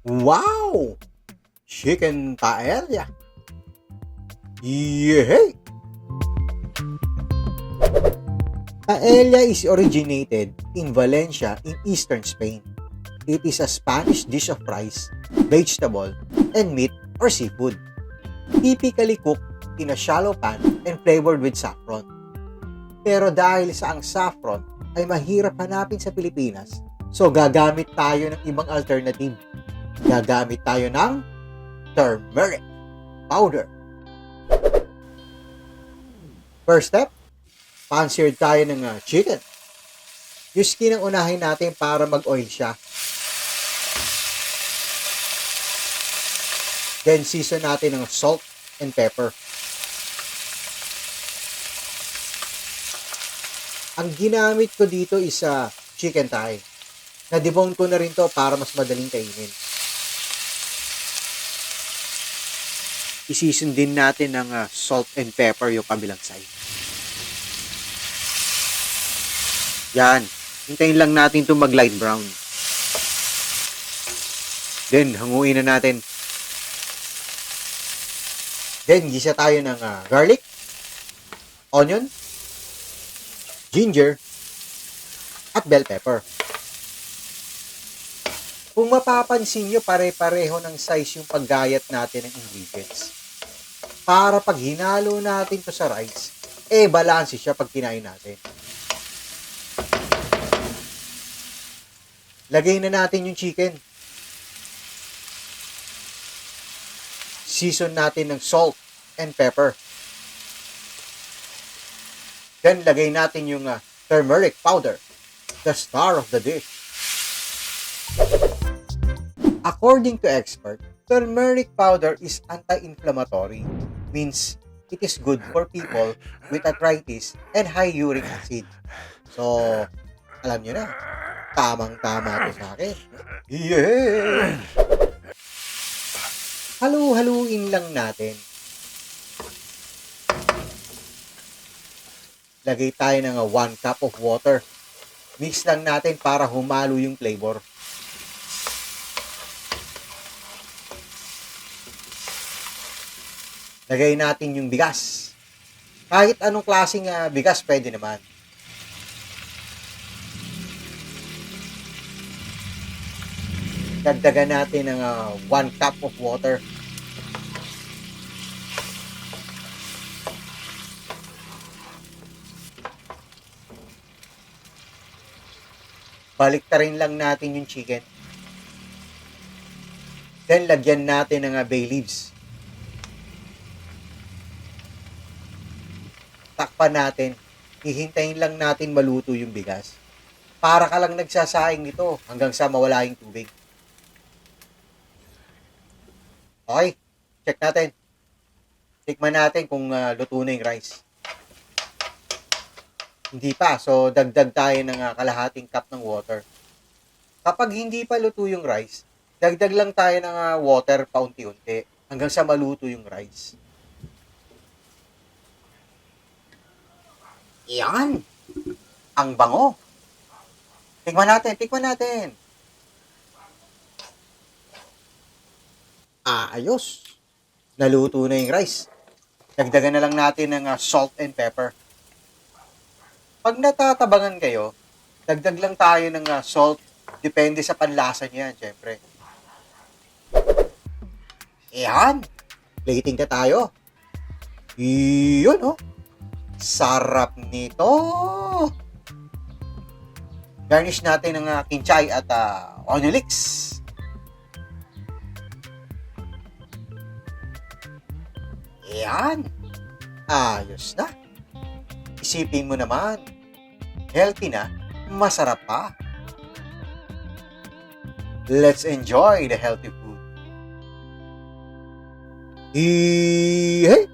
Wow! Chicken paella. Yay! Paella is originated in Valencia in eastern Spain. It is a Spanish dish of rice, vegetable, and meat or seafood. Typically cooked in a shallow pan and flavored with saffron. Pero dahil sa ang saffron ay mahirap hanapin sa Pilipinas, so gagamit tayo ng ibang alternative. Gagamit tayo ng turmeric powder. First step, pan-seared tayo ng chicken. Yung skin ang unahin natin para mag-oil siya. Then season natin ng salt and pepper. Ang ginamit ko dito is chicken thigh. Na-debone ko na rin to para mas madaling kainin. I-season din natin ng salt and pepper yung kabilang side. Yan. Hintayin lang natin ito mag-light brown. Then, hanguin na natin. Then, gisa tayo ng garlic, onion, ginger, at bell pepper. Kung mapapansin nyo, pare-pareho ng size yung paggayat natin ng ingredients. Para pag hinalo natin to sa rice, balanse siya pag kinain natin. Lagay na natin yung chicken. Season natin ng salt and pepper. Then, lagay natin yung turmeric powder, the star of the dish. According to expert, turmeric powder is anti-inflammatory. Means, it is good for people with arthritis and high uric acid. So, alam nyo na, tamang-tama ito sa akin. Yeah! Halu-haluin lang natin. Lagay tayo ng 1 cup of water. Mix lang natin para humalo yung flavor. Lagay natin yung bigas. Kahit anong klaseng bigas, pwede naman. Dagdagan natin ng 1 cup of water. Baliktarin lang natin yung chicken. Then, lagyan natin ng bay leaves. Takpan natin. Hihintayin lang natin maluto yung bigas. Para ka lang nagsasaing nito hanggang sa mawala yung tubig. Okay, check natin. Tikman natin kung luto na yung rice. Hindi pa, so dagdag tayo ng kalahating cup ng water. Kapag hindi pa luto yung rice, dagdag lang tayo ng water paunti-unti hanggang sa maluto yung rice. Yan! Ang bango! Tikman natin! Ayos! Naluto na yung rice. Dagdagan na lang natin ng salt and pepper. Pag natatabangan kayo, dagdag lang tayo ng salt. Depende sa panlasa niyan, syempre. Yan! Plating na tayo. Yun, oh! Sarap nito! Garnish natin ng kinchay at onion leeks. Yan. Ayos na. Isipin mo naman. Healthy na, masarap pa. Let's enjoy the healthy food. Hey!